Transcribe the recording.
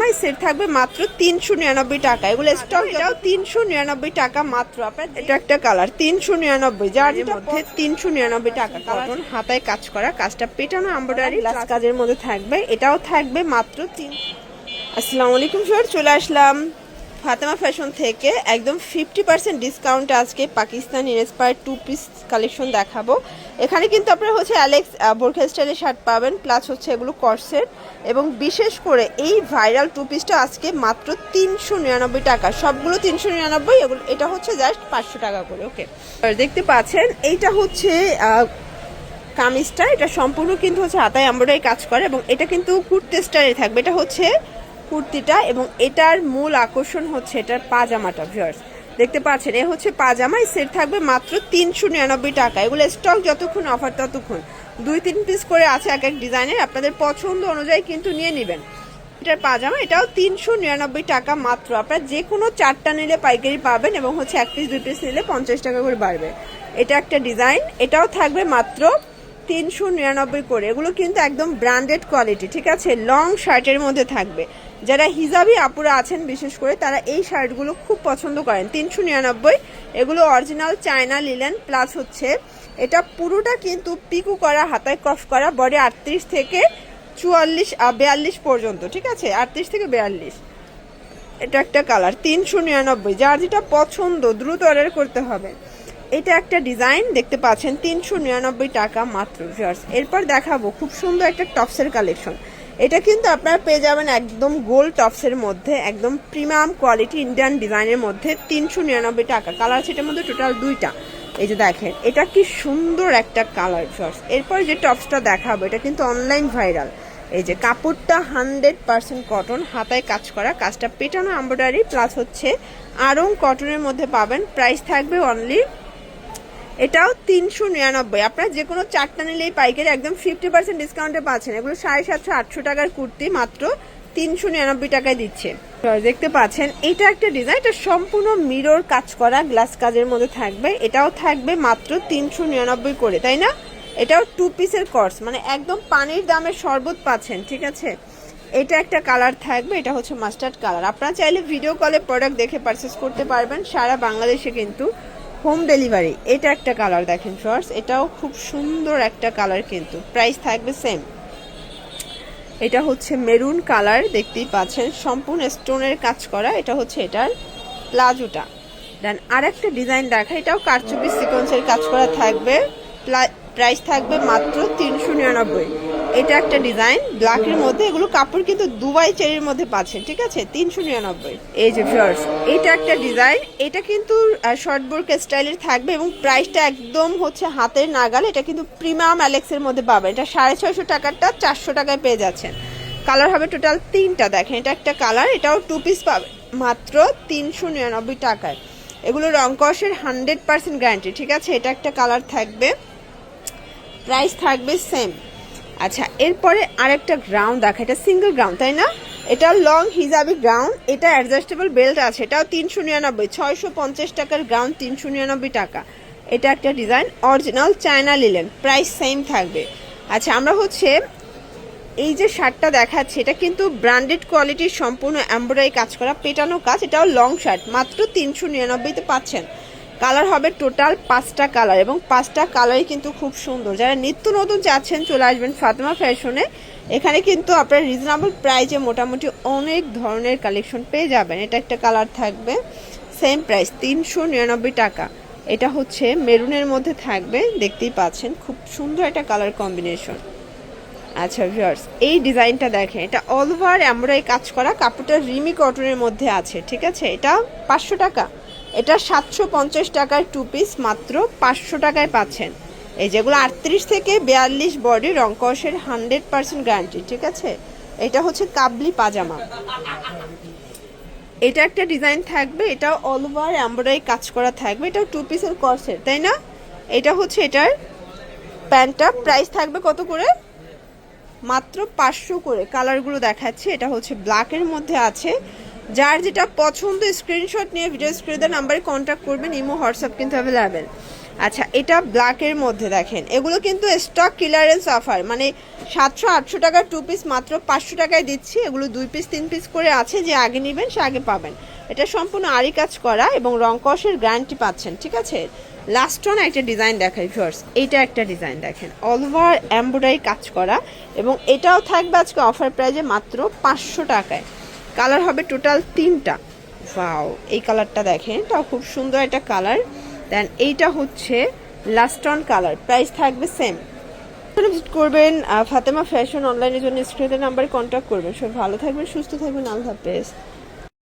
পাজামা set থাকবে মাত্র 399 টাকা। এগুলো স্টক, এটাও 399 টাকা মাত্র। আপনার এটা একটা কালার 399, যার মধ্যে 399 টাকা। কটন হাতায় কাজ করা, কাজটা পেটানো এমব্রয়ডারি গ্লাস কাজের মধ্যে থাকবে। এটাও থাকবে মাত্র 3। আসসালামু আলাইকুম স্যার, চলে আসলাম ফাতেমা ফ্যাশন থেকে একদম 50% ডিসকাউন্ট। আজকে পাকিস্তানি ইন্সপায়ার্ড 2 পিস কালেকশন দেখাবো। এখানে কিন্তু আপনারা হচ্ছে অ্যালেক্স বোরখা স্টাইলের শার্ট পাবেন, প্লাস হচ্ছে এগুলো কর্সেট, এবং বিশেষ করে এই ভাইরাল 2 পিসটা আজকে মাত্র 399 টাকা। সবগুলো 399, এগুলো এটা হচ্ছে জাস্ট 500 টাকা করে। ওকে, দেখতে পাচ্ছেন এইটা হচ্ছে কামিজটা, এটা সম্পূর্ণ কিন্তু হচ্ছে হাতায় এমব্রয়ডারি কাজ করে, এবং এটা কিন্তু কুর্তি স্টাইলে থাকবে। এটা হচ্ছে কুর্তিটা, এবং এটার মূল আকর্ষণ হচ্ছে এটার পাজামাটা। ভিউয়ার্স দেখতে পাচ্ছেন, এ হচ্ছে পাজামা, সেট থাকবে মাত্র 399 টাকা। এগুলো স্টক যতক্ষণ অফার ততক্ষণ 2-3 পিস করে আছে এক এক ডিজাইনের, আপনাদের পছন্দ অনুযায়ী কিন্তু নিয়ে নেবেন। এটার পাজামা, এটাও 399 টাকা মাত্র। আপনারা যে কোনো 4টা নিলে পাইকারি পাবেন, এবং হচ্ছে 1 পিস 2 পিস নিলে 50 টাকা করে বাড়বে। এটা একটা ডিজাইন, এটাও থাকবে মাত্র 399 করে। এগুলো কিন্তু একদম ব্র্যান্ডেড কোয়ালিটি, ঠিক আছে। লং শার্টের মধ্যে থাকবে, যারা হিজাবি আপুরা আছেন বিশেষ করে তারা এই শার্টগুলো খুব পছন্দ করেন। 399, এগুলো অরিজিনাল চায়না লিলেন, প্লাস হচ্ছে এটা পুরোটা কিন্তু পিকু করা, হাতায় কফ করা, বডি 38 থেকে 42 পর্যন্ত, ঠিক আছে, 38 থেকে 42। এটা একটা কালার 399, যার যেটা পছন্দ দ্রুত অর্ডার করতে হবে। এটা একটা ডিজাইন দেখতে পাচ্ছেন 399 টাকা মাত্র। ভিউয়ার্স এরপর দেখাবো খুব সুন্দর একটা টপসের কালেকশন। এটা কিন্তু আপনারা পেয়ে যাবেন একদম গোল্ড টপসের মধ্যে, একদম প্রিমিয়াম কোয়ালিটি ইন্ডিয়ান ডিজাইনের মধ্যে 399 টাকা। কালার আছে এটার মধ্যে টোটাল 2টা। এই যে দেখেন, এটা কি সুন্দর একটা কালার। ভিউয়ার্স এরপর যে টপসটা দেখাবো, এটা কিন্তু অনলাইন ভাইরাল। এই যে কাপড়টা 100% কটন, হাতায় কাজ করা, কাজটা পেটানো এমব্রয়ডারি, প্লাস হচ্ছে আরং কটনের মধ্যে পাবেন। প্রাইস থাকবে অনলি, এটাও 399। আপনারা যে কোনো 4টা নিলেই পাইকারি একদম 50% ডিসকাউন্টে পাচ্ছেন। এগুলো 750-800 টাকার কুর্তি মাত্র 399 টাকায় দিচ্ছে। দেখতে পাচ্ছেন এটা একটা ডিজাইন, এটা সম্পূর্ণ মিরর কাজ করা গ্লাস কাজের মধ্যে থাকবে। এটাও থাকবে মাত্র 399 করে, তাই না? এটাও 2 পিসের কোর্স, মানে একদম পানির দামের শরবত পাচ্ছেন, ঠিক আছে। এটা একটা কালার থাকবে, এটা হচ্ছে মাস্টার্ড কালার। আপনারা চাইলে ভিডিও কলে প্রোডাক্ট দেখে পারচেস করতে পারবেন সারা বাংলাদেশে, কিন্তু হোম ডেলিভারি। এটা একটা কালার দেখেন ফ্রেন্ডস, এটাও খুব সুন্দর একটা কালার, কিন্তু প্রাইস থাকবে সেম। এটা হচ্ছে মেরুন কালার, দেখতেই পাচ্ছেন সম্পূর্ণ স্টোনের কাজ করা। এটা হচ্ছে এটার প্লাজোটা। দেন আর একটা ডিজাইন দেখা, এটাও কারচুপি সিকোয়েন্সের কাজ করা থাকবে, প্রাইস থাকবে মাত্র 399। এটা একটা ডিজাইন ব্ল্যাকের মধ্যে, এগুলো কাপড় কিন্তু দুবাই চেরির মধ্যে পাচ্ছেন, ঠিক আছে, 399। এই যে ভিউয়ার্স এটা একটা ডিজাইন, এটা কিন্তু শর্ট বোরকা স্টাইলের থাকবে, এবং প্রাইসটা একদম হচ্ছে হাতের নাগাল। এটা কিন্তু প্রিমিয়াম অ্যালেক্সের মধ্যে পাবেন। এটা 650 টাকারটা 400 টাকায় পেয়ে যাচ্ছেন। কালার হবে টোটাল 3টা। দেখেন এটা একটা কালার, এটাও 2 পিস পাবে মাত্র 399 টাকায়। এগুলো রং কষের 100% গ্যারান্টি, ঠিক আছে। এটা একটা কালার থাকবে, প্রাইস থাকবে সেম। আচ্ছা এরপরে আরেকটা গ্রাউন্ড দেখা, এটা সিঙ্গেল গ্রাউন্ড, তাই না? এটা লং হিজাবি গ্রাউন্ড, এটা অ্যাডজাস্টেবল বেল্ট আছে। এটাও 399, 650 টাকার গ্রাউন্ড 399 টাকা। এটা একটা design original China linen, price same থাকবে। আচ্ছা আমরা হচ্ছে এই যে শার্টটা দেখাচ্ছি, এটা কিন্তু ব্র্যান্ডেড কোয়ালিটির সম্পূর্ণ এমব্রয়ডারি কাজ করা, পেটানো কাজ। এটাও লং শার্ট, মাত্র 399-তে পাচ্ছেন। কালার হবে টোটাল 5টা কালার, এবং 5টা কালারই কিন্তু খুব সুন্দর। যারা নিত্য নতুন চাচ্ছেন চলে আসবেন ফাতেমা ফ্যাশনে। এখানে কিন্তু আপনারা রিজনেবল প্রাইসে মোটামুটি অনেক ধরনের কালেকশন পেয়ে যাবেন। এটা একটা কালার থাকবে, সেম প্রাইস 399 টাকা। এটা হচ্ছে মেরুনের মধ্যে থাকবে, দেখতেই পাচ্ছেন খুব সুন্দর একটা কালার কম্বিনেশন। আচ্ছা ভিউয়ার্স এই ডিজাইনটা দেখেন, এটা অল ওভার এমব্রয়ডারি কাজ করা, কাপড়টা রিমি কটনের মধ্যে আছে, ঠিক আছে। এটা 500 টাকা। এটা 750 টাকার 2 পিস মাত্র 500 টাকায় পাচ্ছেন। এই যেগুলো 38 থেকে 42 বডি, রং কষের 100% গ্যারান্টি, ঠিক আছে। এটা হচ্ছে কাবলি পাজামা। এটা একটা ডিজাইন থাকবে, এটা অল ওভার এমব্রয়ডারি কাজ করা থাকবে। এটা 2 পিসের কর্সেট, তাই না? এটা হচ্ছে এটার প্যান্টটা, প্রাইস থাকবে কত করে? মাত্র 500 করে। কালারগুলো দেখাচ্ছে, এটা হচ্ছে ব্ল্যাকের মধ্যে আছে। যার যেটা পছন্দ স্ক্রিনশট নিয়ে ভিডিও স্ক্রিনের নাম্বারে কন্ট্যাক্ট করবেন, ইমো হোয়াটসঅ্যাপ কিন্তু অ্যাভেলেবেল। আচ্ছা, এটা ব্ল্যাকের মধ্যে দেখেন, এগুলো কিন্তু স্টক ক্লিয়ারেন্স অফার, মানে 700-800 টাকার 2 পিস মাত্র 500 টাকায় দিচ্ছি। এগুলো 2 পিস 3 পিস করে আছে, যে আগে নেবেন সে আগে পাবেন। এটা সম্পূর্ণ আরি কাজ করা এবং রং কষের গ্যারান্টি পাচ্ছেন, ঠিক আছে। লাস্ট ওয়ান একটা ডিজাইন দেখাই ভিউয়ার্স, এইটা একটা ডিজাইন দেখেন, অল ওভার এমব্রয়ডারি কাজ করা, এবং এটাও থাকবে আজকে অফার প্রাইজে মাত্র 500 টাকায়। কালার হবে টোটাল 3টা। ওয়াও, এই কালারটা দেখেন, এটাও খুব সুন্দর একটা কালার। দেন এইটা হচ্ছে লাস্ট অন কালার, প্রাইস থাকবে সেম। ভিজিট করবেন ফাতেমা ফ্যাশন অনলাইনের জন্য স্ক্রিনের নাম্বারে কন্ট্যাক্ট করবেন। সবাই ভালো থাকবেন, সুস্থ থাকবেন, আল্লাহ হাফেজ।